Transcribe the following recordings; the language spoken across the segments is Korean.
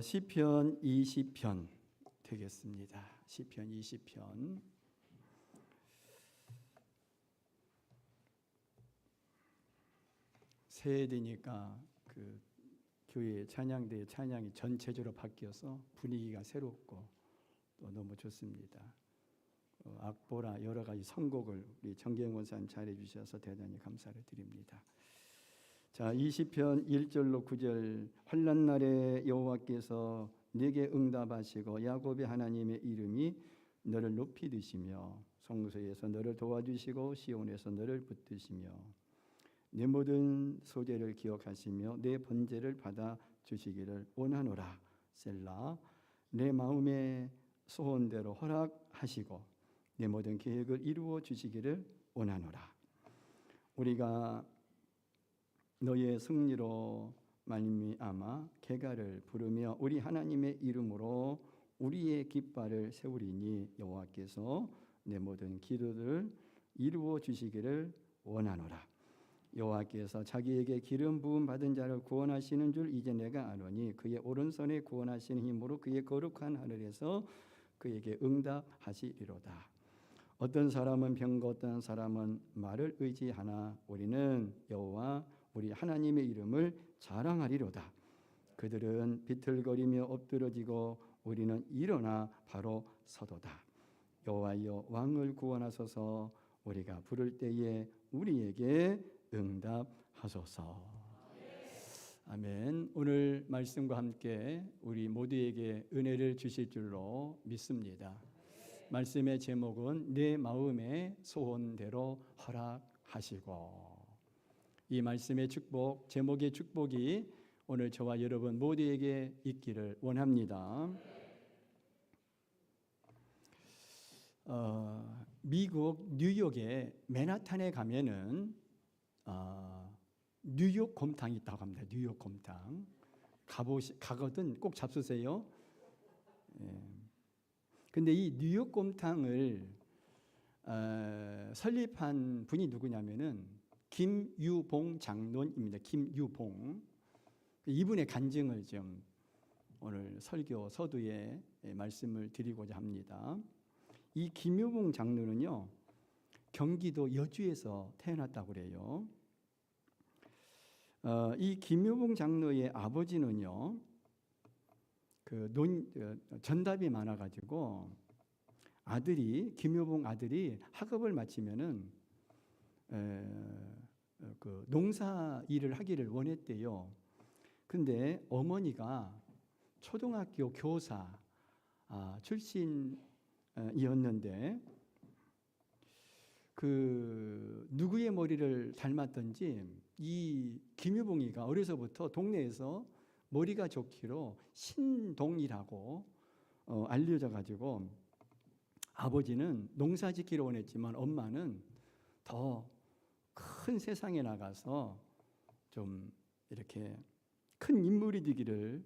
시편 20편 되겠습니다. 시편 20편. 새해되니까 그 교회 찬양대의 찬양이 전체적으로 바뀌어서 분위기가 새롭고 또 너무 좋습니다. 악보라 여러 가지 선곡을 우리 정경원 사님 잘해 주셔서 대단히 감사를 드립니다. 자, 20편 1절로 9절. 환난 날에 여호와께서 내게 응답하시고 야곱의 하나님의 이름이 너를 높이 드시며 성소에서 너를 도와주시고 시온에서 너를 붙드시며 내 모든 소재를 기억하시며 내 번제를 받아 주시기를 원하노라. 셀라. 내 마음의 소원대로 허락하시고 내 모든 계획을 이루어 주시기를 원하노라. 우리가 너의 승리로 말미암아 개가를 부르며 우리 하나님의 이름으로 우리의 깃발을 세우리니 여호와께서 내 모든 기도들을 이루어 주시기를 원하노라. 여호와께서 자기에게 기름 부음 받은 자를 구원하시는 줄 이제 내가 아노니 그의 오른손에 구원하시는 힘으로 그의 거룩한 하늘에서 그에게 응답하시리로다. 어떤 사람은 병거 어떤 사람은 말을 의지하나 우리는 여호와 우리 하나님의 이름을 자랑하리로다. 그들은 비틀거리며 엎드러지고 우리는 일어나 바로 서도다. 여호와여 왕을 구원하소서. 우리가 부를 때에 우리에게 응답하소서. 아멘. 오늘 말씀과 함께 우리 모두에게 은혜를 주실 줄로 믿습니다. 말씀의 제목은 내 마음의 소원대로 허락하시고. 이 말씀의 축복, 제목의 축복이 오늘 저와 여러분 모두에게 있기를 원합니다. 미국 뉴욕의 맨하탄에 가면은 뉴욕 곰탕이 있다고 합니다. 뉴욕 곰탕. 가거든 꼭 잡수세요. 근데 이 뉴욕 곰탕을 설립한 분이 누구냐면은 김유봉 장로입니다. 김유봉. 이분의 간증을 좀 오늘 설교 서두에 말씀을 드리고자 합니다. 이 김유봉 장로는요, 경기도 여주에서 태어났다고 그래요. 이 김유봉 장로의 아버지는요, 전답이 많아가지고 김유봉 아들이 학업을 마치면은 농사 일을 하기를 원했대요. 근데 어머니가 초등학교 교사 출신이었는데 누구의 머리를 닮았던지 이 김유봉이가 어려서부터 동네에서 머리가 좋기로 신동이라고 알려져 가지고 아버지는 농사 짓기를 원했지만 엄마는 더 큰 세상에 나가서 좀 이렇게 큰 인물이 되기를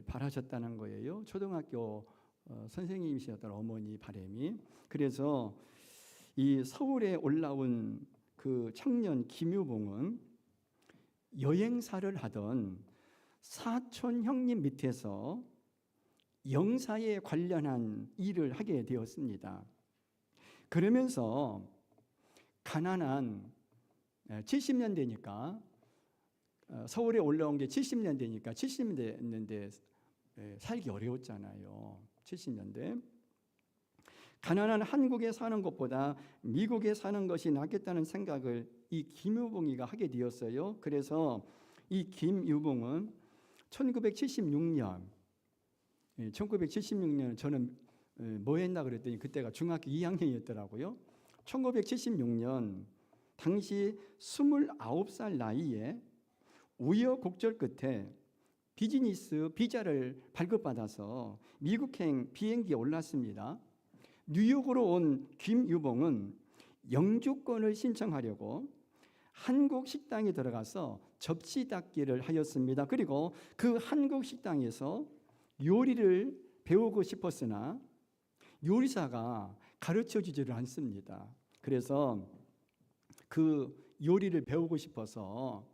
바라셨다는 거예요. 초등학교 선생님이셨던 어머니 바람이. 그래서 이 서울에 올라온 그 청년 김유봉은 여행사를 하던 사촌 형님 밑에서 영사에 관련한 일을 하게 되었습니다. 그러면서 가난한 70년대니까 서울에 올라온 게 70년대니까 70년대 살기 어려웠잖아요. 70년대. 가난한 한국에 사는 것보다 미국에 사는 것이 낫겠다는 생각을 이 김유봉이가 하게 되었어요. 그래서 이 김유봉은 1976년 저는 뭐 했나 그랬더니 그때가 중학교 2학년이었더라고요. 1976년 당시 29살 나이에 우여곡절 끝에 비즈니스 비자를 발급받아서 미국행 비행기에 올랐습니다. 뉴욕으로 온 김유봉은 영주권을 신청하려고 한국 식당에 들어가서 접시 닦기를 하였습니다. 그리고 그 한국 식당에서 요리를 배우고 싶었으나 요리사가 가르쳐 주지를 않습니다. 그래서 그 요리를 배우고 싶어서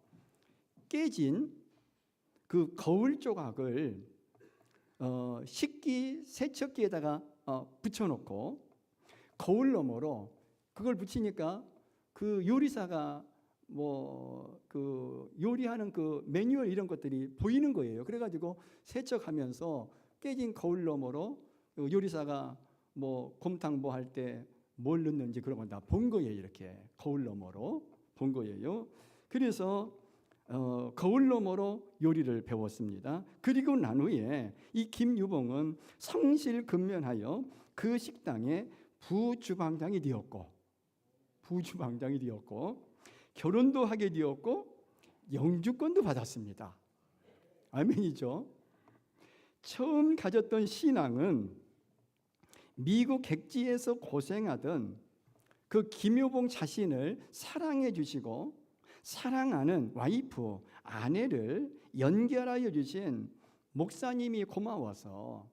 깨진 그 거울 조각을 식기 세척기에다가 붙여놓고 거울 너머로 그걸 붙이니까 그 요리사가 그 요리하는 그 매뉴얼 이런 것들이 보이는 거예요. 그래가지고 세척하면서 깨진 거울 너머로 요리사가 곰탕 할 때 뭘 넣는지 그런 건 다 본 거예요. 이렇게 거울 너머로 본 거예요. 그래서 거울 너머로 요리를 배웠습니다. 그리고 난 후에 이 김유봉은 성실근면하여 그 식당의 부주방장이 되었고 결혼도 하게 되었고 영주권도 받았습니다. 아멘이죠. 처음 가졌던 신앙은 미국 객지에서 고생하던 그 김효봉 자신을 사랑해 주시고 사랑하는 와이프, 아내를 연결하여 주신 목사님이 고마워서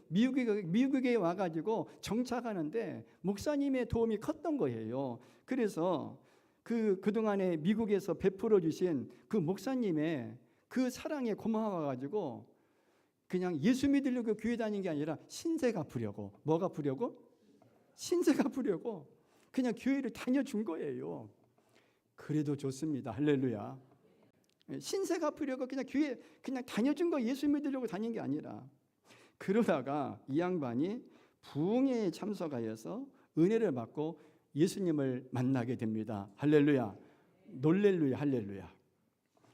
미국에 와가지고 정착하는데 목사님의 도움이 컸던 거예요. 그래서 그동안에 미국에서 베풀어 주신 그 목사님의 그 사랑에 고마워가지고 그냥 예수 믿으려고 교회 다닌 게 아니라 신세 갚으려고. 뭐 갚으려고? 신세 갚으려고 그냥 교회를 다녀준 거예요. 그래도 좋습니다. 할렐루야. 신세 갚으려고 그냥 교회 그냥 다녀준 거, 예수 믿으려고 다닌 게 아니라. 그러다가 이 양반이 부흥회에 참석하여서 은혜를 받고 예수님을 만나게 됩니다. 할렐루야. 놀렐루야. 할렐루야.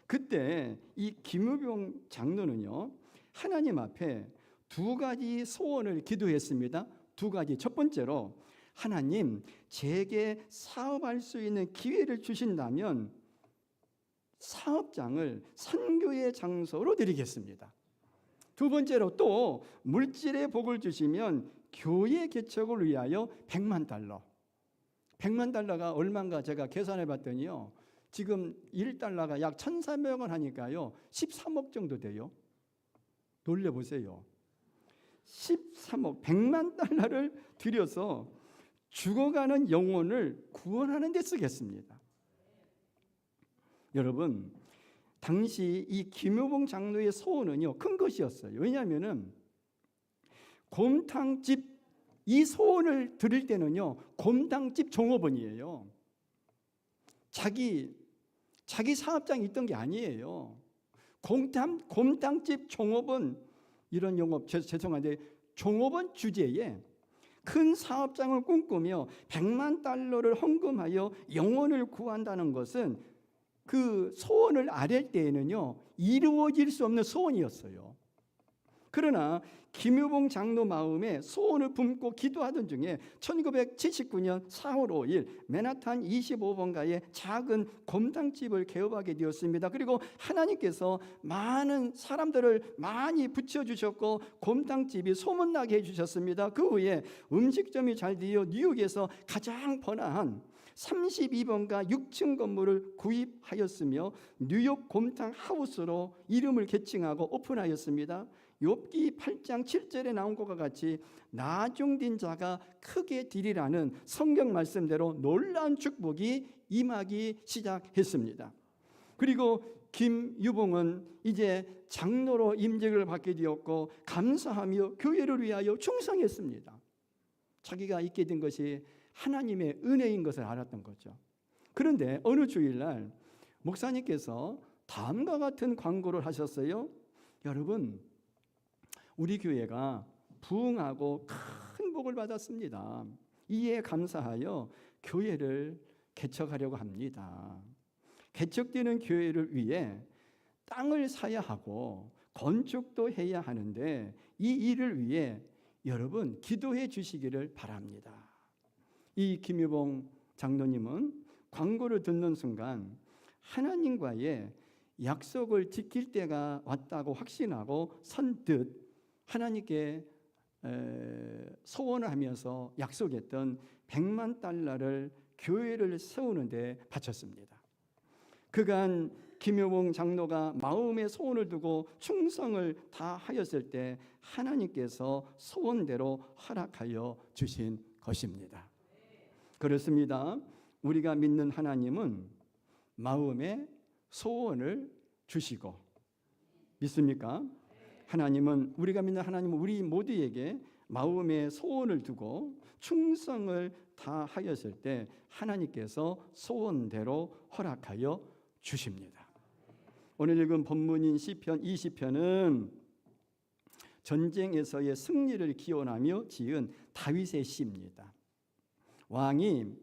그때 이 김유봉 장로는요, 하나님 앞에 두 가지 소원을 기도했습니다. 두 가지. 첫 번째로, 하나님, 제게 사업할 수 있는 기회를 주신다면 사업장을 선교의 장소로 드리겠습니다. 두 번째로, 또 물질의 복을 주시면 교회 개척을 위하여 100만 달러. 100만 달러가 얼마인가 제가 계산해 봤더니요, 지금 1달러가 약 1,400원 하니까요 13억 정도 돼요. 놀려보세요. 13억, 100만 달러를 들여서 죽어가는 영혼을 구원하는 데 쓰겠습니다. 여러분, 당시 이 김효봉 장로의 소원은요, 큰 것이었어요. 왜냐하면은 곰탕집, 이 소원을 드릴 때는요, 곰탕집 종업원이에요. 자기 사업장이 있던 게 아니에요. 곰탕집 종업원, 이런 용어 죄송한데 종업원 주제에 큰 사업장을 꿈꾸며 100만 달러를 헌금하여 영혼을 구한다는 것은 그 소원을 아랠 때에는요, 이루어질 수 없는 소원이었어요. 그러나 김유봉 장로 마음에 소원을 품고 기도하던 중에 1979년 4월 5일 맨하탄 25번가에 작은 곰탕집을 개업하게 되었습니다. 그리고 하나님께서 많은 사람들을 많이 붙여주셨고 곰탕집이 소문나게 해주셨습니다. 그 후에 음식점이 잘 되어 뉴욕에서 가장 번화한 32번가 6층 건물을 구입하였으며 뉴욕 곰탕 하우스로 이름을 개칭하고 오픈하였습니다. 욥기 8장 7절에 나온 것과 같이 나중된 자가 크게 되리라는 성경 말씀대로 놀라운 축복이 임하기 시작했습니다. 그리고 김유봉은 이제 장로로 임직을 받게 되었고 감사하며 교회를 위하여 충성했습니다. 자기가 있게 된 것이 하나님의 은혜인 것을 알았던 거죠. 그런데 어느 주일날 목사님께서 다음과 같은 광고를 하셨어요. 여러분, 우리 교회가 부흥하고 큰 복을 받았습니다. 이에 감사하여 교회를 개척하려고 합니다. 개척되는 교회를 위해 땅을 사야 하고 건축도 해야 하는데 이 일을 위해 여러분 기도해 주시기를 바랍니다. 이 김유봉 장로님은 광고를 듣는 순간 하나님과의 약속을 지킬 때가 왔다고 확신하고 선뜻 하나님께 소원을 하면서 약속했던 100만 달러를 교회를 세우는 데 바쳤습니다. 그간 김효봉 장로가 마음의 소원을 두고 충성을 다하였을 때 하나님께서 소원대로 허락하여 주신 것입니다. 그렇습니다. 우리가 믿는 하나님은 마음의 소원을 주시고, 믿습니까? 하나님은, 우리가 믿는 하나님은 우리 모두에게 마음의 소원을 두고 충성을 다하였을 때 하나님께서 소원대로 허락하여 주십니다. 오늘 읽은 본문인 시편 20편은 전쟁에서의 승리를 기원하며 지은 다윗의 시입니다. 왕이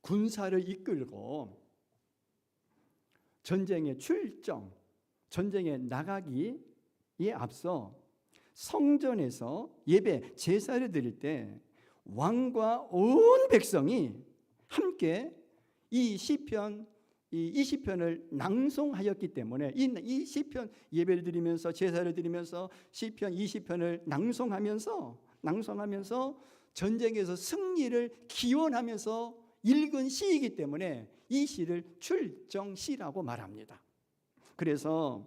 군사를 이끌고 전쟁에 출정, 전쟁에 나가기에 앞서 성전에서 예배, 제사를 드릴 때 왕과 온 백성이 함께 이 시편 20편을 낭송하였기 때문에 이 시편 예배를 드리면서 제사를 드리면서 시편 20편을 낭송하면서 전쟁에서 승리를 기원하면서 읽은 시이기 때문에 이 시를 출정시라고 말합니다. 그래서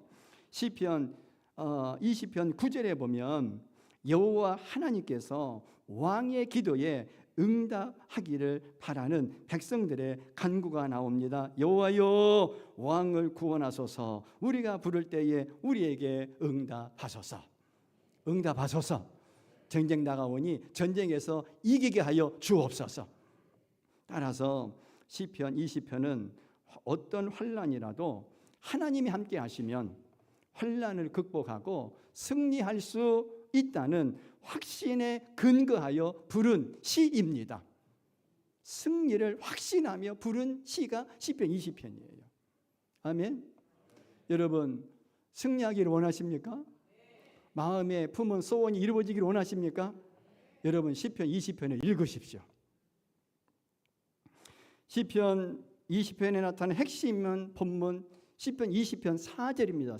시편 20편 9절에 보면 여호와 하나님께서 왕의 기도에 응답하기를 바라는 백성들의 간구가 나옵니다. 여호와여, 왕을 구원하소서. 우리가 부를 때에 우리에게 응답하소서. 응답하소서. 전쟁 나가오니 전쟁에서 이기게 하여 주옵소서. 따라서 시편 20편은 어떤 환난이라도 하나님이 함께 하시면 환난을 극복하고 승리할 수 있다는 확신에 근거하여 부른 시입니다. 승리를 확신하며 부른 시가 시편 20편이에요. 아멘. 여러분, 승리하기를 원하십니까? 마음에 품은 소원이 이루어지기를 원하십니까? 여러분, 시편 20편을 읽으십시오. 시편 20편에 나타나는 핵심은 본문 시편 20편 4절입니다.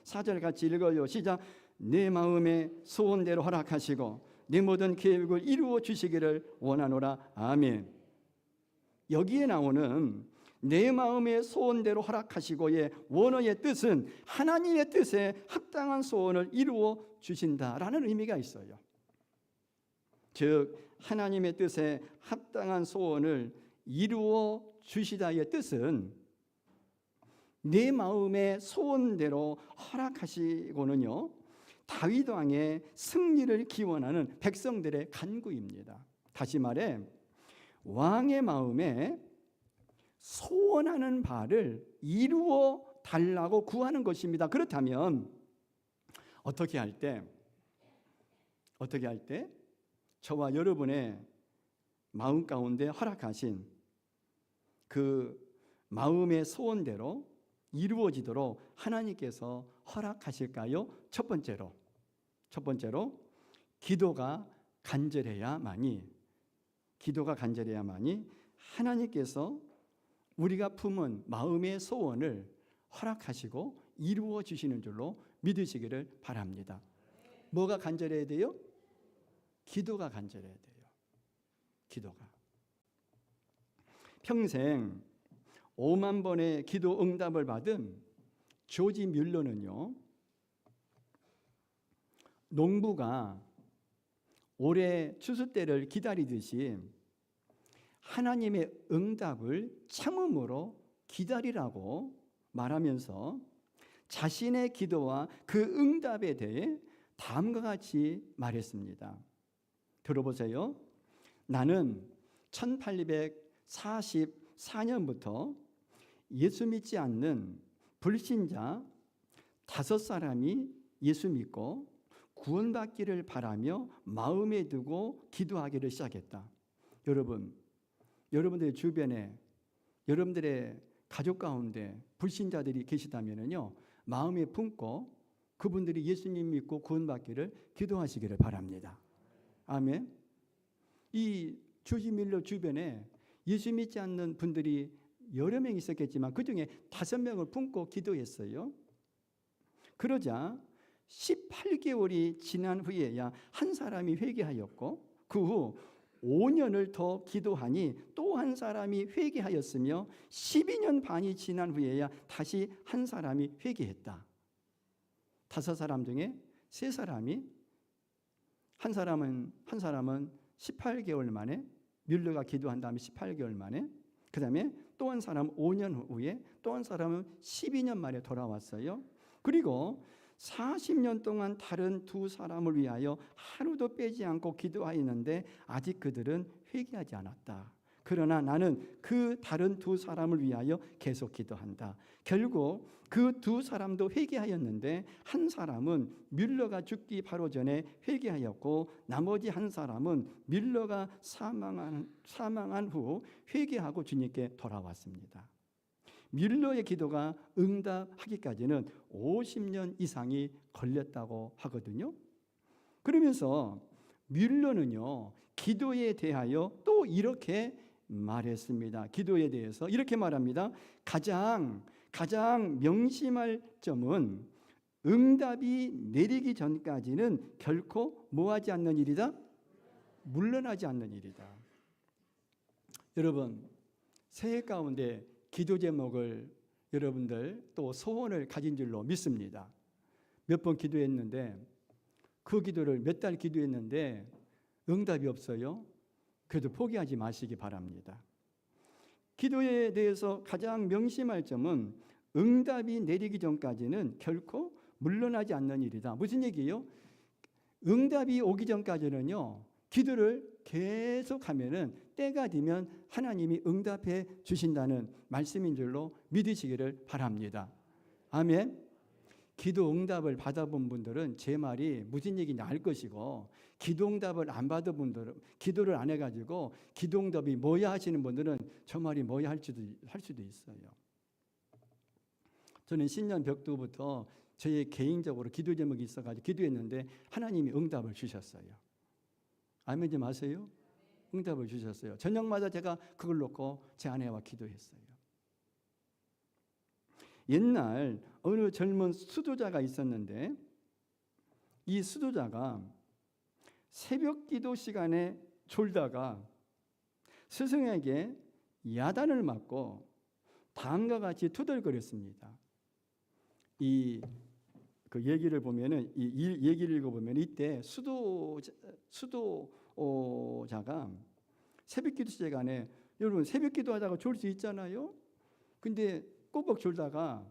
4절 같이 읽어요. 시작. 내 마음의 소원대로 허락하시고 내 모든 계획을 이루어 주시기를 원하노라. 아멘. 여기에 나오는 내 마음의 소원대로 허락하시고의 원어의 뜻은 하나님의 뜻에 합당한 소원을 이루어 주신다라는 의미가 있어요. 즉 하나님의 뜻에 합당한 소원을 이루어 주시다의 뜻은 내 마음의 소원대로 허락하시고는요, 다윗 왕의 승리를 기원하는 백성들의 간구입니다. 다시 말해 왕의 마음에 소원하는 바를 이루어 달라고 구하는 것입니다. 그렇다면 어떻게 할 때 저와 여러분의 마음 가운데 허락하신 그 마음의 소원대로 이루어지도록 하나님께서 허락하실까요? 첫 번째로 기도가 간절해야만이 하나님께서 우리가 품은 마음의 소원을 허락하시고 이루어 주시는 줄로 믿으시기를 바랍니다. 뭐가 간절해야 돼요? 기도가 간절해야 돼요. 기도가. 평생 5만 번의 기도 응답을 받은 조지 뮬러는요, 농부가 올해 추수 때를 기다리듯이 하나님의 응답을 참음으로 기다리라고 말하면서 자신의 기도와 그 응답에 대해 다음과 같이 말했습니다. 들어보세요. 나는 1844년부터 예수 믿지 않는 불신자 5사람이 예수 믿고 구원받기를 바라며 마음에 두고 기도하기를 시작했다. 여러분들의 주변에 여러분들의 가족 가운데 불신자들이 계시다면요, 마음에 품고 그분들이 예수님 믿고 구원받기를 기도하시기를 바랍니다. 아멘. 이 조지 밀러 주변에 예수 믿지 않는 분들이 여러 명 있었겠지만 그중에 5명을 품고 기도했어요. 그러자 18개월이 지난 후에야 한 사람이 회개하였고 그 후 5년을 더 기도하니 또 한 사람이 회개하였으며 12년 반이 지난 후에야 다시 한 사람이 회개했다. 5사람 중에 3사람이 한 사람은 18개월 만에 뮬러가 기도한 다음에 18개월 만에, 그 다음에 또 한 사람 5년 후에, 또 한 사람은 12년 만에 돌아왔어요. 그리고 40년 동안 다른 두 사람을 위하여 하루도 빼지 않고 기도하였는데 아직 그들은 회개하지 않았다. 그러나 나는 그 다른 두 사람을 위하여 계속 기도한다. 결국 그 두 사람도 회개하였는데 한 사람은 뮬러가 죽기 바로 전에 회개하였고 나머지 한 사람은 뮬러가 사망한 후 회개하고 주님께 돌아왔습니다. 뮬러의 기도가 응답하기까지는 50년 이상이 걸렸다고 하거든요. 그러면서 뮬러는요, 기도에 대하여 또 이렇게 말했습니다. 기도에 대해서 이렇게 말합니다. 가장 명심할 점은 응답이 내리기 전까지는 결코 뭐하지 않는 일이다? 물러나지 않는 일이다. 여러분, 새해 가운데 기도 제목을 여러분들 또 소원을 가진 줄로 믿습니다. 몇 번 기도했는데 그 기도를 몇 달 기도했는데 응답이 없어요. 그래도 포기하지 마시기 바랍니다. 기도에 대해서 가장 명심할 점은 응답이 내리기 전까지는 결코 물러나지 않는 일이다. 무슨 얘기예요? 응답이 오기 전까지는요, 기도를 계속하면은 때가 되면 하나님이 응답해 주신다는 말씀인 줄로 믿으시기를 바랍니다. 아멘. 기도 응답을 받아본 분들은 제 말이 무슨 얘기인지 알 것이고, 기도 응답을 안 받은 분들은, 기도를 안 해가지고 기도 응답이 뭐야 하시는 분들은 저 말이 뭐야 할 수도 있어요. 저는 신년 벽두부터 저의 개인적으로 기도 제목이 있어가지고 기도했는데 하나님이 응답을 주셨어요. 아멘 좀 하세요? 응답을 주셨어요. 저녁마다 제가 그걸 놓고 제 아내와 기도했어요. 옛날 어느 젊은 수도자가 있었는데 이 수도자가 새벽 기도 시간에 졸다가 스승에게 야단을 맞고 다음과 같이 투덜거렸습니다. 그 얘기를 보면은 이 얘기를 읽어보면 이때 수도자가 새벽기도 시간에, 여러분 새벽기도하다가 졸 수 있잖아요. 근데 꼬박 졸다가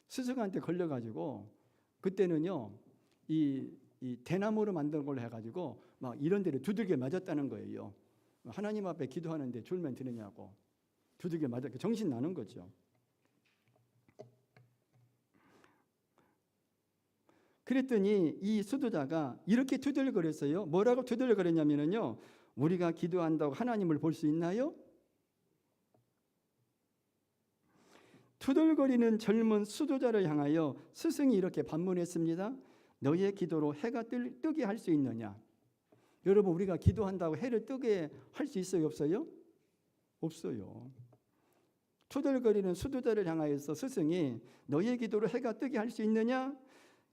스승한테 걸려가지고 그때는요 이 대나무로 만든 걸로 해가지고 막 이런 데를 두들겨 맞았다는 거예요. 하나님 앞에 기도하는데 졸면 되느냐고 두들겨 맞았고 정신 나는 거죠. 그랬더니 이 수도자가 이렇게 투덜거렸어요. 뭐라고 투덜거렸냐면요, 우리가 기도한다고 하나님을 볼 수 있나요? 투덜거리는 젊은 수도자를 향하여 스승이 이렇게 반문했습니다. 너의 기도로 해가 뜨게 할 수 있느냐? 여러분, 우리가 기도한다고 해를 뜨게 할 수 있어요, 없어요? 없어요. 투덜거리는 수도자를 향하여서 스승이 너의 기도로 해가 뜨게 할 수 있느냐?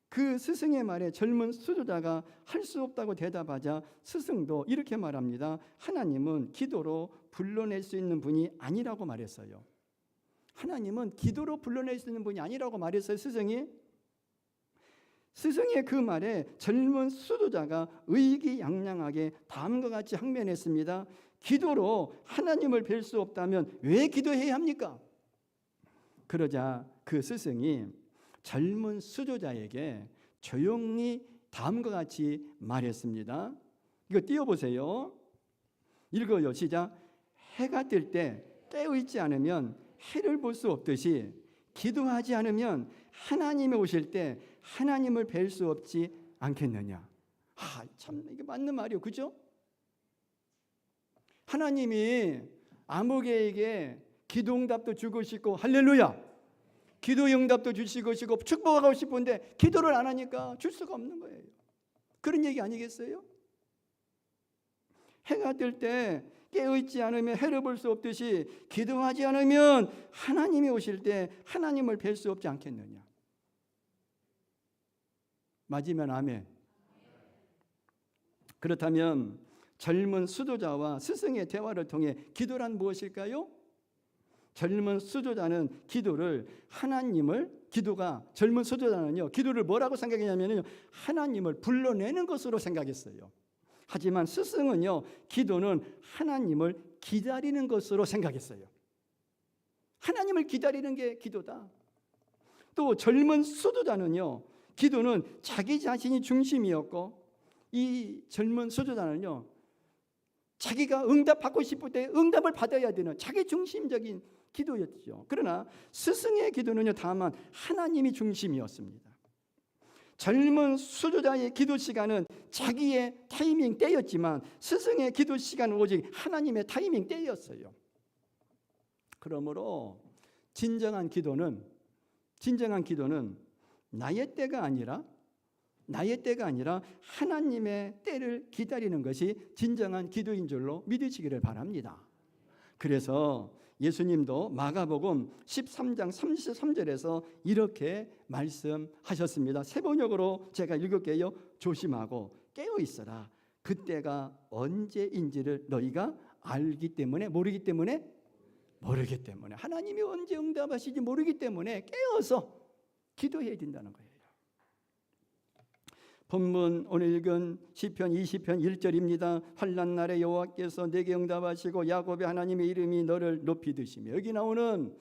그 스승의 말에 젊은 수도자가 할 수 없다고 대답하자 스승도 이렇게 말합니다. 하나님은 기도로 불러낼 수 있는 분이 아니라고 말했어요. 하나님은 기도로 불러낼 수 있는 분이 아니라고 말했어요, 스승이. 스승의 그 말에 젊은 수도자가 의기양양하게 다음과 같이 항변했습니다. 기도로 하나님을 뵐 수 없다면 왜 기도해야 합니까? 그러자 그 스승이 젊은 수도자에게 조용히 다음과 같이 말했습니다. 이거 띄워보세요. 읽어요. 시작. 해가 뜰 때 깨어있지 않으면 해를 볼 수 없듯이 기도하지 않으면 하나님이 오실 때 하나님을 뵐 수 없지 않겠느냐. 참 이게 맞는 말이에요. 그죠? 하나님이 아무개에게 기도응답도 주고 싶고 할렐루야, 기도응답도 주시고 싶고 축복하고 싶은데 기도를 안 하니까 줄 수가 없는 거예요. 그런 얘기 아니겠어요? 해가 뜰 때 깨어있지 않으면 해를 볼 수 없듯이 기도하지 않으면 하나님이 오실 때 하나님을 뵐 수 없지 않겠느냐. 맞으면 아멘. 그렇다면 젊은 수도자와 스승의 대화를 통해 기도란 무엇일까요? 젊은 수도자는 젊은 수도자는요 기도를 뭐라고 생각했냐면요, 하나님을 불러내는 것으로 생각했어요. 하지만 스승은요, 기도는 하나님을 기다리는 것으로 생각했어요. 하나님을 기다리는 게 기도다. 또 젊은 수도자는요, 기도는 자기 자신이 중심이었고, 이 젊은 수도자는요, 자기가 응답받고 싶을 때 응답을 받아야 되는 자기 중심적인 기도였죠. 그러나 스승의 기도는요, 다만 하나님이 중심이었습니다. 젊은 수도자의 기도 시간은 자기의 타이밍 때였지만 스승의 기도 시간은 오직 하나님의 타이밍 때였어요. 그러므로 진정한 기도는 나의 때가 아니라 하나님의 때를 기다리는 것이 진정한 기도인 줄로 믿으시기를 바랍니다. 그래서 예수님도 마가복음 13장 33절에서 이렇게 말씀하셨습니다. 세 번역으로 제가 읽을게요. 조심하고 깨어 있어라. 그때가 언제인지를 너희가 알기 때문에, 모르기 때문에 하나님이 언제 응답하실지 모르기 때문에 깨어서 기도해야 된다는 거예요. 본문 오늘 읽은 시편 20편 1절입니다. 환난 날에 여호와께서 내게 응답하시고 야곱의 하나님의 이름이 너를 높이 드시며, 여기 나오는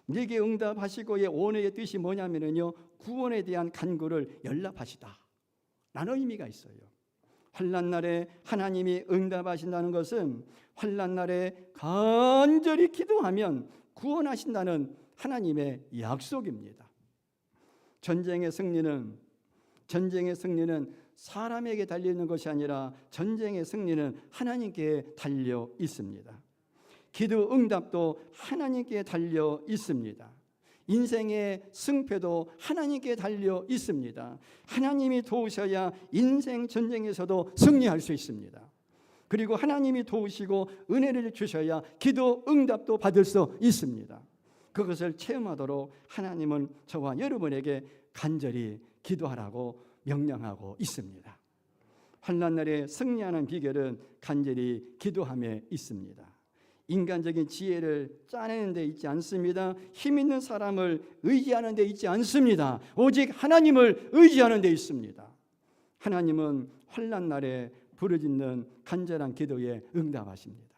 내게 응답하시고의 원어의 뜻이 뭐냐면요, 구원에 대한 간구를 연락하시다 라는 의미가 있어요. 환난 날에 하나님이 응답하신다는 것은 환난 날에 간절히 기도하면 구원하신다는 하나님의 약속입니다. 전쟁의 승리는 사람에게 달려 있는 것이 아니라 전쟁의 승리는 하나님께 달려 있습니다. 기도 응답도 하나님께 달려 있습니다. 인생의 승패도 하나님께 달려 있습니다. 하나님이 도우셔야 인생 전쟁에서도 승리할 수 있습니다. 그리고 하나님이 도우시고 은혜를 주셔야 기도 응답도 받을 수 있습니다. 그것을 체험하도록 하나님은 저와 여러분에게 간절히 기도하라고 명령하고 있습니다. 환난 날에 승리하는 비결은 간절히 기도함에 있습니다. 인간적인 지혜를 짜내는 데 있지 않습니다. 힘 있는 사람을 의지하는 데 있지 않습니다. 오직 하나님을 의지하는 데 있습니다. 하나님은 환난 날에 부르짖는 간절한 기도에 응답하십니다.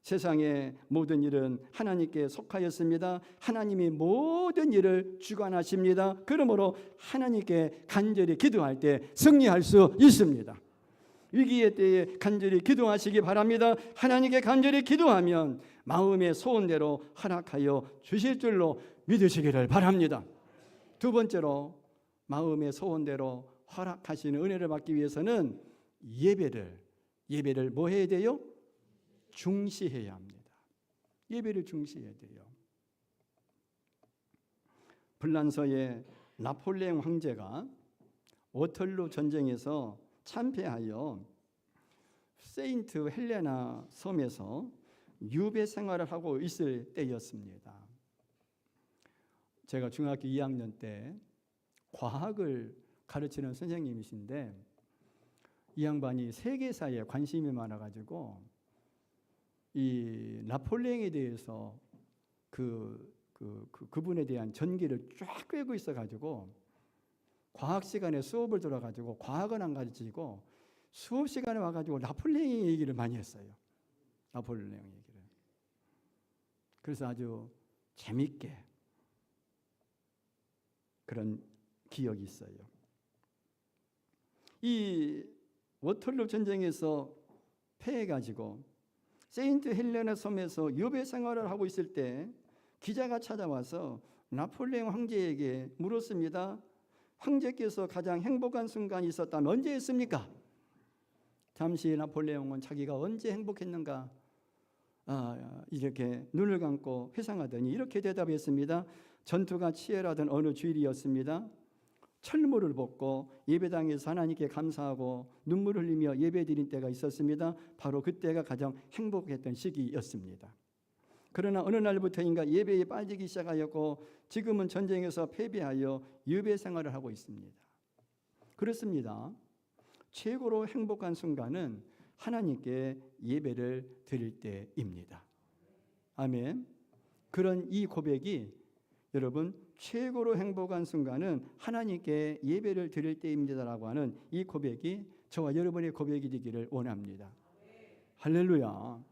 세상의 모든 일은 하나님께 속하였습니다. 하나님이 모든 일을 주관하십니다. 그러므로 하나님께 간절히 기도할 때 승리할 수 있습니다. 위기의 때에 간절히 기도하시기 바랍니다. 하나님께 간절히 기도하면 마음의 소원대로 허락하여 주실 줄로 믿으시기를 바랍니다. 두 번째로, 마음의 소원대로 허락하시는 은혜를 받기 위해서는 예배를 뭐 해야 돼요? 중시해야 합니다. 예배를 중시해야 돼요. 불란서의 나폴레옹 황제가 워털루 전쟁에서 참패하여 세인트 헬레나 섬에서 유배 생활을 하고 있을 때였습니다. 제가 중학교 2학년 때 과학을 가르치는 선생님이신데, 이 양반이 세계사에 관심이 많아가지고 이 나폴레옹에 대해서 그분에 대한 전기를 쫙 꿰고 있어가지고 과학 시간에 수업을 들어가지고 과학은 안 가르치고 수업 시간에 와가지고 나폴레옹 얘기를 많이 했어요. 나폴레옹 얘기를. 그래서 아주 재밌게 그런 기억이 있어요. 이 워털루 전쟁에서 패해가지고 세인트 헬레나 섬에서 유배 생활을 하고 있을 때 기자가 찾아와서 나폴레옹 황제에게 물었습니다. 황제께서 가장 행복한 순간이 있었다면 언제였습니까? 잠시 나폴레옹은 자기가 언제 행복했는가 이렇게 눈을 감고 회상하더니 이렇게 대답했습니다. 전투가 치열하던 어느 주일이었습니다. 철물을 벗고 예배당에서 하나님께 감사하고 눈물 흘리며 예배드린 때가 있었습니다. 바로 그때가 가장 행복했던 시기였습니다. 그러나 어느 날부터인가 예배에 빠지기 시작하였고 지금은 전쟁에서 패배하여 유배 생활을 하고 있습니다. 그렇습니다. 최고로 행복한 순간은 하나님께 예배를 드릴 때입니다. 아멘. 그런 이 고백이 여러분, 최고로 행복한 순간은 하나님께 예배를 드릴 때입니다라고 하는 이 고백이 저와 여러분의 고백이 되기를 원합니다. 할렐루야.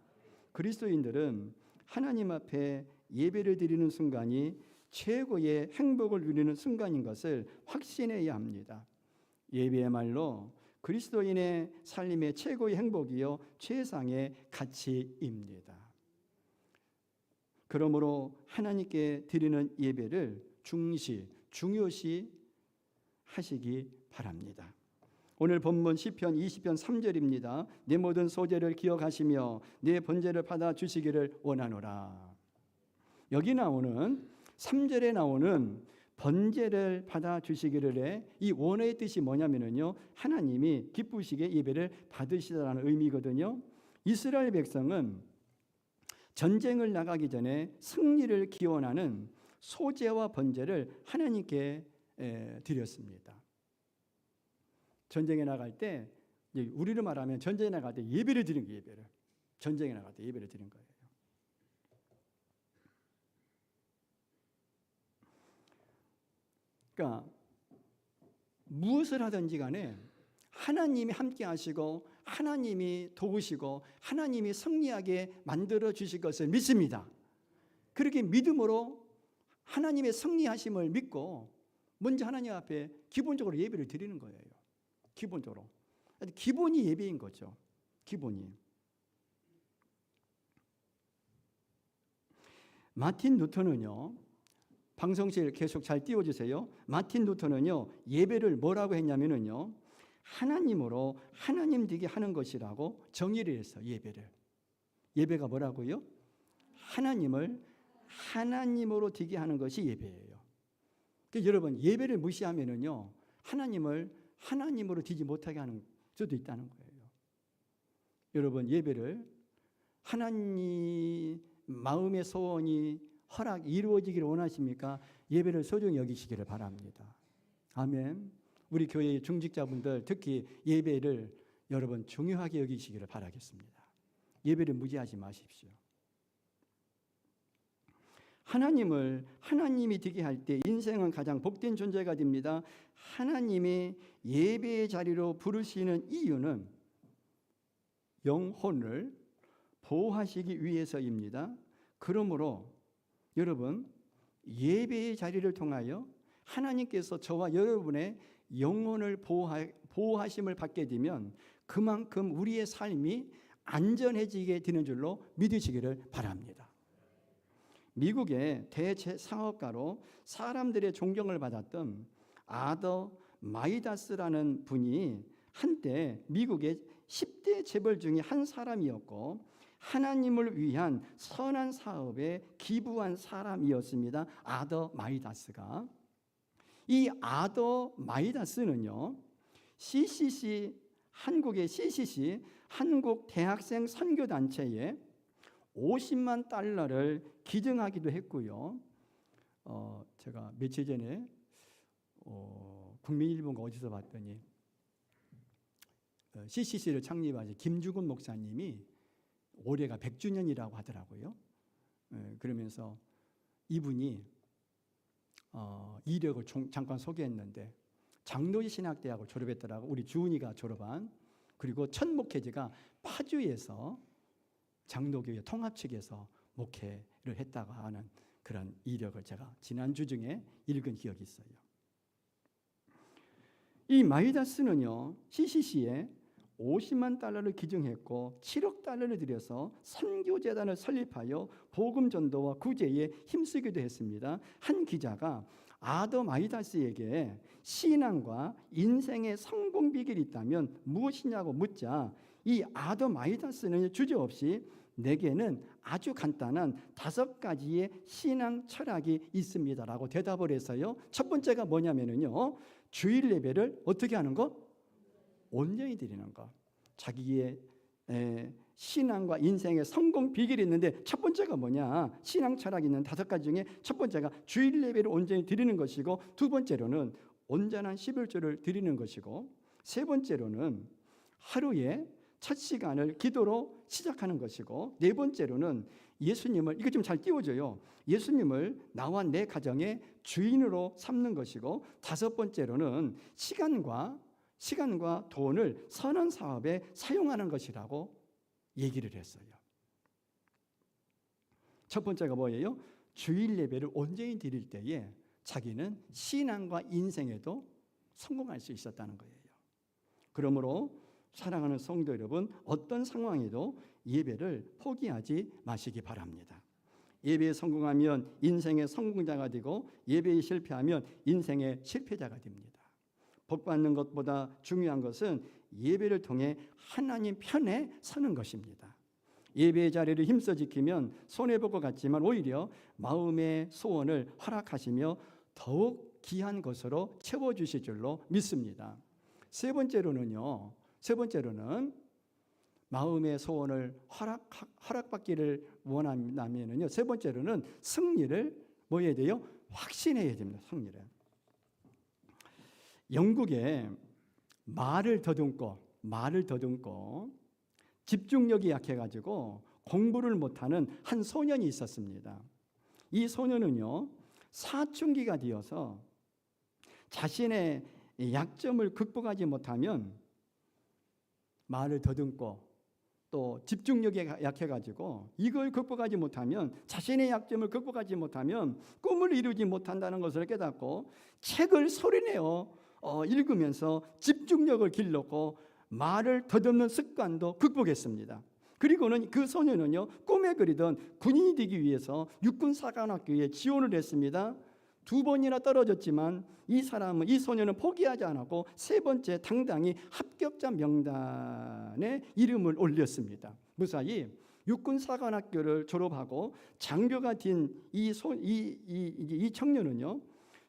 그리스도인들은 하나님 앞에 예배를 드리는 순간이 최고의 행복을 누리는 순간인 것을 확신해야 합니다. 예배야말로 그리스도인의 삶의 최고의 행복이요 최상의 가치입니다. 그러므로 하나님께 드리는 예배를 중요시 하시기 바랍니다. 오늘 본문 시편 20편 3절입니다. 내 모든 소재를 기억하시며 내 번제를 받아 주시기를 원하노라. 여기 나오는 3절에 나오는 번제를 받아 주시기를 이 원어의 뜻이 뭐냐면요, 하나님이 기쁘시게 예배를 받으시라는 의미거든요. 이스라엘 백성은 전쟁을 나가기 전에 승리를 기원하는 소제와 번제를 하나님께 드렸습니다. 전쟁에 나갈 때, 우리로 말하면 전쟁에 나갈 때 예배를 드린 거예요. 전쟁에 나갈 때 예배를 드린 거예요. 그러니까 무엇을 하든지 간에 하나님이 함께 하시고 하나님이 도우시고 하나님이 승리하게 만들어 주실 것을 믿습니다. 그렇게 믿음으로 하나님의 승리하심을 믿고 먼저 하나님 앞에 기본적으로 예배를 드리는 거예요. 기본적으로. 기본이 예배인 거죠. 기본이. 마틴 루터는요, 방송실 계속 잘 띄워주세요. 마틴 루터는요, 예배를 뭐라고 했냐면요, 하나님으로 하나님 되게 하는 것이라고 정의를 했어. 예배가 뭐라고요? 하나님을 하나님으로 되게 하는 것이 예배예요. 그러니까 여러분, 예배를 무시하면은요, 하나님을 하나님으로 되지 못하게 하는 수도 있다는 거예요. 여러분, 예배를 하나님 마음의 소원이 이루어지기를 원하십니까? 예배를 소중히 여기시기를 바랍니다. 아멘. 우리 교회의 중직자분들 특히 예배를 여러분 중요하게 여기시기를 바라겠습니다. 예배를 무시하지 마십시오. 하나님을 하나님이 되게 할 때 인생은 가장 복된 존재가 됩니다. 하나님이 예배의 자리로 부르시는 이유는 영혼을 보호하시기 위해서입니다. 그러므로 여러분, 예배의 자리를 통하여 하나님께서 저와 여러분의 영혼을 보호하심을 받게 되면 그만큼 우리의 삶이 안전해지게 되는 줄로 믿으시기를 바랍니다. 미국의 대사업가로 사람들의 존경을 받았던 아더 마이다스라는 분이 한때 미국의 10대 재벌 중에 한 사람이었고 하나님을 위한 선한 사업에 기부한 사람이었습니다. 아더 마이다스가. 이 아더 마이다스는요, 한국의 CCC 한국 대학생 선교단체에 50만 달러를 기증하기도 했고요. 제가 며칠 전에 국민일보가 어디서 봤더니 CCC를 창립하신 김주근 목사님이 올해가 100주년이라고 하더라고요. 그러면서 이분이 이력을 잠깐 소개했는데 장로지 신학대학을 졸업했더라고. 우리 주은이가 졸업한. 그리고 첫 목회지가 파주에서 장로교회 통합 측에서 목회를 했다고 하는 그런 이력을 제가 지난주 중에 읽은 기억이 있어요. 이 마이다스는요, CCC에 50만 달러를 기증했고 7억 달러를 들여서 선교재단을 설립하여 복음 전도와 구제에 힘쓰기도 했습니다. 한 기자가 아더 마이다스에게 신앙과 인생의 성공 비결이 있다면 무엇이냐고 묻자 이 아더 마이다스는 주저없이 내게는 아주 간단한 5가지의 신앙 철학이 있습니다라고 대답을 해서요. 첫 번째가 뭐냐면요, 주일 예배를 어떻게 하는 거? 온전히 드리는 것. 자기의 신앙과 인생의 성공 비결이 있는데 첫 번째가 뭐냐? 신앙 철학이 있는 5가지 중에 첫 번째가 주일 예배를 온전히 드리는 것이고, 두 번째로는 온전한 11조를 드리는 것이고, 세 번째로는 하루에 첫 시간을 기도로 시작하는 것이고, 네 번째로는 예수님을, 이거 좀 잘 띄워줘요. 예수님을 나와 내 가정의 주인으로 삼는 것이고, 다섯 번째로는 시간과 돈을 선한 사업에 사용하는 것이라고 얘기를 했어요. 첫 번째가 뭐예요? 주일 예배를 온전히 드릴 때에 자기는 신앙과 인생에도 성공할 수 있었다는 거예요. 그러므로 사랑하는 성도 여러분, 어떤 상황에도 예배를 포기하지 마시기 바랍니다. 예배에 성공하면 인생의 성공자가 되고 예배에 실패하면 인생의 실패자가 됩니다. 복 받는 것보다 중요한 것은 예배를 통해 하나님 편에 서는 것입니다. 예배의 자리를 힘써 지키면 손해볼 것 같지만 오히려 마음의 소원을 허락하시며 더욱 귀한 것으로 채워주실 줄로 믿습니다. 세 번째로는 마음의 소원을 허락받기를 원한다면요, 세 번째로는 승리를 뭐 해야 돼요? 확신해야 됩니다. 승리를. 영국에 말을 더듬고 집중력이 약해가지고 공부를 못하는 한 소년이 있었습니다. 이 소년은요, 사춘기가 되어서 자신의 약점을 극복하지 못하면 말을 더듬고 또 집중력이 약해가지고 이걸 극복하지 못하면, 자신의 약점을 극복하지 못하면 꿈을 이루지 못한다는 것을 깨닫고 책을 소리내어 읽으면서 집중력을 길렀고 말을 더듬는 습관도 극복했습니다. 그리고는 그 소년은요, 꿈에 그리던 군인이 되기 위해서 육군사관학교에 지원을 했습니다. 2번이나 떨어졌지만 이 소년은 포기하지 않았고 세 번째 당당히 합격자 명단에 이름을 올렸습니다. 무사히 육군사관학교를 졸업하고 장교가 된 이 청년은요,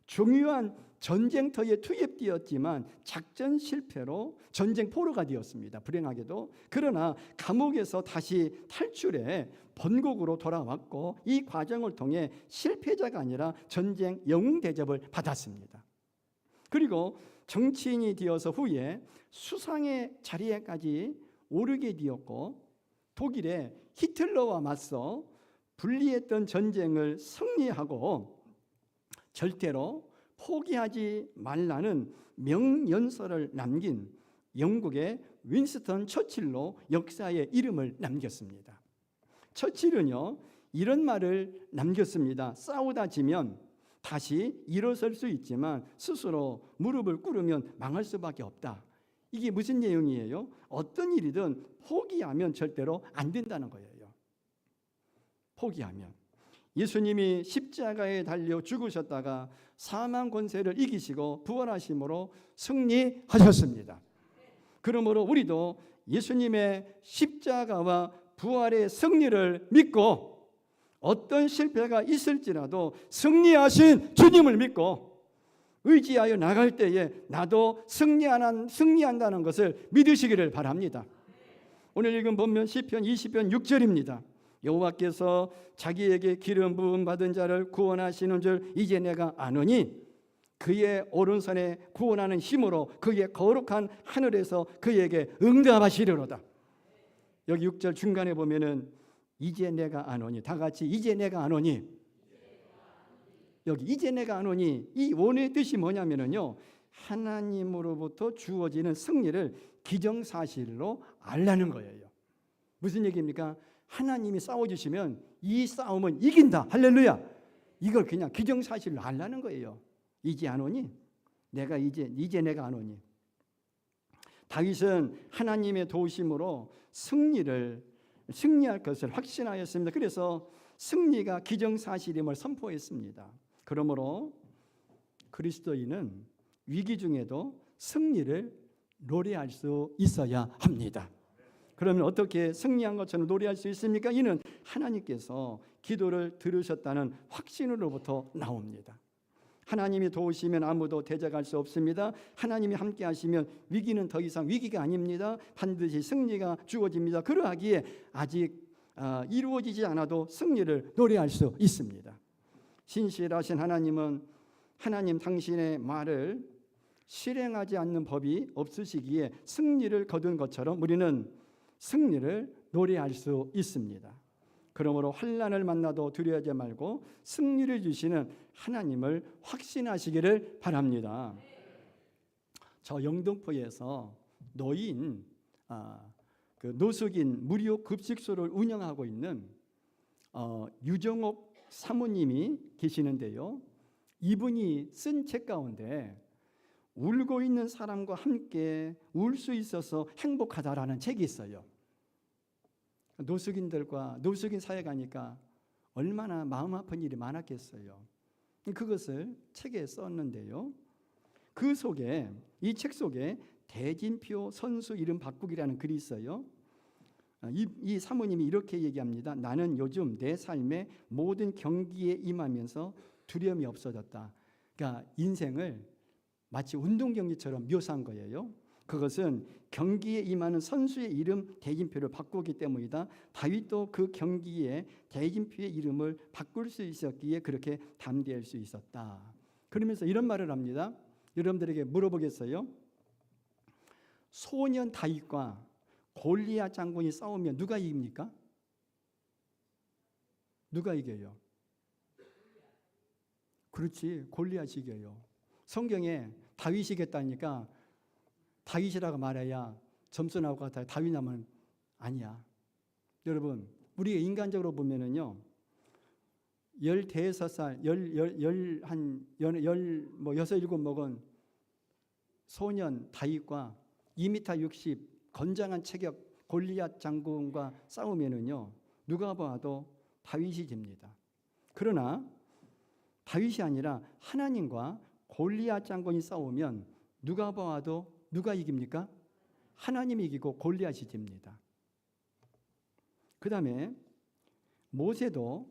중요한 전쟁터에 투입되었지만 작전 실패로 전쟁 포로가 되었습니다. 불행하게도. 그러나 감옥에서 다시 탈출해 본국으로 돌아왔고 이 과정을 통해 실패자가 아니라 전쟁 영웅 대접을 받았습니다. 그리고 정치인이 되어서 후에 수상의 자리에까지 오르게 되었고 독일의 히틀러와 맞서 불리했던 전쟁을 승리하고 절대로 포기하지 말라는 명연설을 남긴 영국의 윈스턴 처칠로 역사에 이름을 남겼습니다. 처칠은요, 이런 말을 남겼습니다. 싸우다 지면 다시 일어설 수 있지만 스스로 무릎을 꿇으면 망할 수밖에 없다. 이게 무슨 내용이에요? 어떤 일이든 포기하면 절대로 안 된다는 거예요. 포기하면. 예수님이 십자가에 달려 죽으셨다가 사망 권세를 이기시고 부활하심으로 승리하셨습니다. 그러므로 우리도 예수님의 십자가와 부활의 승리를 믿고 어떤 실패가 있을지라도 승리하신 주님을 믿고 의지하여 나갈 때에 나도 승리한다는 것을 믿으시기를 바랍니다. 오늘 읽은 본문 시편 20편 6절입니다. 여호와께서 자기에게 기름 부음 받은 자를 구원하시는 줄 이제 내가 아노니 그의 오른손에 구원하는 힘으로 그의 거룩한 하늘에서 그에게 응답하시리로다. 여기 6절 중간에 보면은 이제 내가 아노니, 다 같이 이제 내가 아노니. 여기 이제 내가 아노니, 이 원의 뜻이 뭐냐면요, 하나님으로부터 주어지는 승리를 기정사실로 알라는 거예요. 무슨 얘기입니까? 하나님이 싸워주시면 이 싸움은 이긴다. 할렐루야. 이걸 그냥 기정사실로 알라는 거예요. 이제 아노니, 내가 이제 내가 아노니. 다윗은 하나님의 도우심으로 승리할 것을 확신하였습니다. 그래서 승리가 기정사실임을 선포했습니다. 그러므로 그리스도인은 위기 중에도 승리를 노래할 수 있어야 합니다. 그러면 어떻게 승리한 것처럼 노래할 수 있습니까? 이는 하나님께서 기도를 들으셨다는 확신으로부터 나옵니다. 하나님이 도우시면 아무도 대적할 수 없습니다. 하나님이 함께 하시면 위기는 더 이상 위기가 아닙니다. 반드시 승리가 주어집니다. 그러하기에 아직 이루어지지 않아도 승리를 노래할 수 있습니다. 신실하신 하나님은 하나님 당신의 말을 실행하지 않는 법이 없으시기에 승리를 거둔 것처럼 우리는 승리를 노래할 수 있습니다. 그러므로 환난을 만나도 두려워하지 말고 승리를 주시는 하나님을 확신하시기를 바랍니다. 저 영등포에서 노숙인 무료 급식소를 운영하고 있는 유정옥 사모님이 계시는데요. 이분이 쓴 책 가운데 울고 있는 사람과 함께 울 수 있어서 행복하다라는 책이 있어요. 노숙인 사회 가니까 얼마나 마음 아픈 일이 많았겠어요. 그것을 책에 썼는데요. 이 책 속에 대진표 선수 이름 바꾸기라는 글이 있어요. 이 사모님이 이렇게 얘기합니다. 나는 요즘 내 삶의 모든 경기에 임하면서 두려움이 없어졌다. 그러니까 인생을 마치 운동 경기처럼 묘사한 거예요. 그것은 경기에 임하는 선수의 이름 대진표를 바꾸기 때문이다. 다윗도 그 경기에 대진표의 이름을 바꿀 수 있었기에 그렇게 담대할 수 있었다. 그러면서 이런 말을 합니다. 여러분들에게 물어보겠어요. 소년 다윗과 골리앗 장군이 싸우면 누가 이깁니까? 누가 이겨요? 그렇지, 골리앗이 이겨요. 성경에 다윗이 이겼다니까 다윗이라고 말해야 점수 나올 것 같아요. 다윗 나면 아니야. 여러분, 우리가 인간적으로 보면은요, 15살, 6, 7 먹은 소년 다윗과 2m 60 건장한 체격 골리앗 장군과 싸우면은요, 누가 봐도 다윗이 집니다. 그러나 다윗이 아니라 하나님과 골리앗 장군이 싸우면 누가 봐도 누가 이깁니까? 하나님이 이기고 골리앗이 집니다. 그 다음에 모세도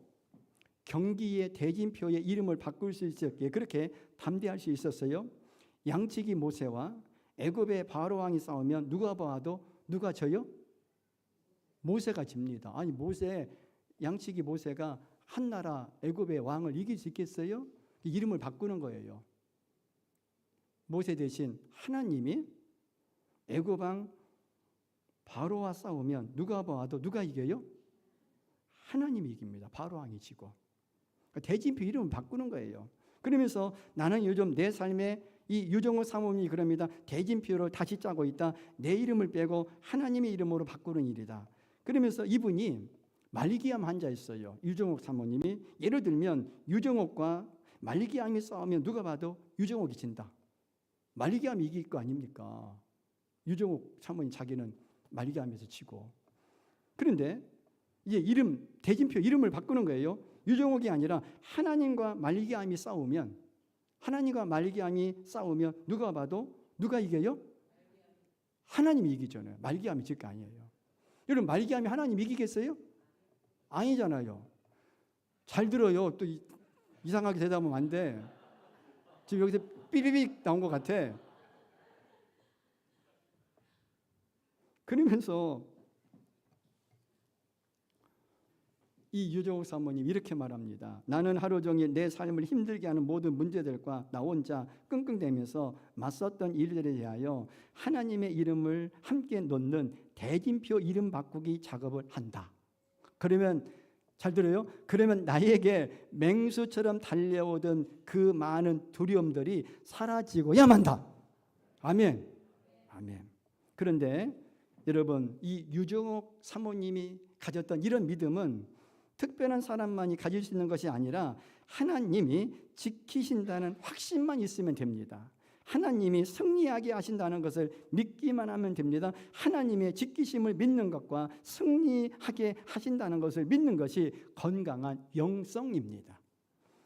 경기의 대진표의 이름을 바꿀 수 있었기에 그렇게 담대할 수 있었어요. 양치기 모세와 애굽의 바로왕이 싸우면 누가 봐도 누가 져요? 모세가 집니다. 아니 양치기 모세가 한나라 애굽의 왕을 이길 수 있겠어요? 이름을 바꾸는 거예요. 모세 대신 하나님이 애굽 왕 바로와 싸우면 누가 봐도 누가 이겨요? 하나님이 이깁니다. 바로왕이 지고. 대진표 이름을 바꾸는 거예요. 그러면서 나는 요즘 내 삶에 이 유정호 사모님이 그럽니다. 대진표를 다시 짜고 있다. 내 이름을 빼고 하나님의 이름으로 바꾸는 일이다. 그러면서 이분이 말기암 환자였어요. 유정옥 사모님이. 예를 들면 유정옥과 말기암이 싸우면 누가 봐도 유정옥이 진다. 말기암이 이길 거 아닙니까? 유정옥 사모님 자기는 말기암에서 지고. 그런데 이제 대진표 이름을 바꾸는 거예요. 유정옥이 아니라 하나님과 말기암이 싸우면 누가 봐도 누가 이겨요? 하나님이 이기잖아요. 말기암이 질 거 아니에요. 여러분, 말기암이 하나님 이기겠어요? 아니잖아요. 잘 들어요. 또 이상하게 대답하면 안 돼. 지금 여기서 삐비빅 나온 것 같아. 그러면서 이 유정옥 사모님 이렇게 말합니다. 나는 하루 종일 내 삶을 힘들게 하는 모든 문제들과 나 혼자 끙끙대면서 맞섰던 일들에 대하여 하나님의 이름을 함께 놓는 대진표 이름 바꾸기 작업을 한다. 그러면 잘 들어요? 그러면 나에게 맹수처럼 달려오던 그 많은 두려움들이 사라지고야 만다. 아멘. 아멘. 그런데 여러분, 이 유정옥 사모님이 가졌던 이런 믿음은 특별한 사람만이 가질 수 있는 것이 아니라 하나님이 지키신다는 확신만 있으면 됩니다. 하나님이 승리하게 하신다는 것을 믿기만 하면 됩니다. 하나님의 지키심을 믿는 것과 승리하게 하신다는 것을 믿는 것이 건강한 영성입니다.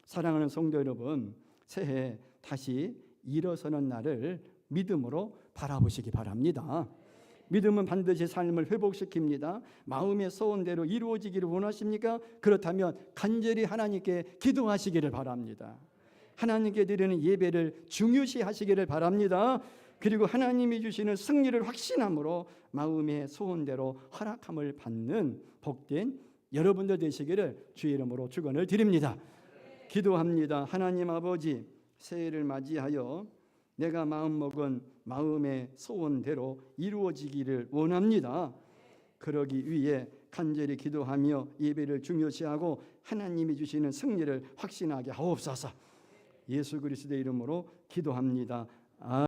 사랑하는 성도 여러분, 새해 다시 일어서는 날을 믿음으로 바라보시기 바랍니다. 믿음은 반드시 삶을 회복시킵니다. 마음의 소원대로 이루어지기를 원하십니까? 그렇다면 간절히 하나님께 기도하시기를 바랍니다. 하나님께 드리는 예배를 중요시 하시기를 바랍니다. 그리고 하나님이 주시는 승리를 확신함으로 마음의 소원대로 허락함을 받는 복된 여러분들 되시기를 주의 이름으로 축원을 드립니다. 기도합니다. 하나님 아버지, 새해를 맞이하여 내가 마음먹은 마음의 소원대로 이루어지기를 원합니다. 그러기 위해 간절히 기도하며 예배를 중요시하고 하나님이 주시는 승리를 확신하게 하옵소서. 예수 그리스도의 이름으로 기도합니다.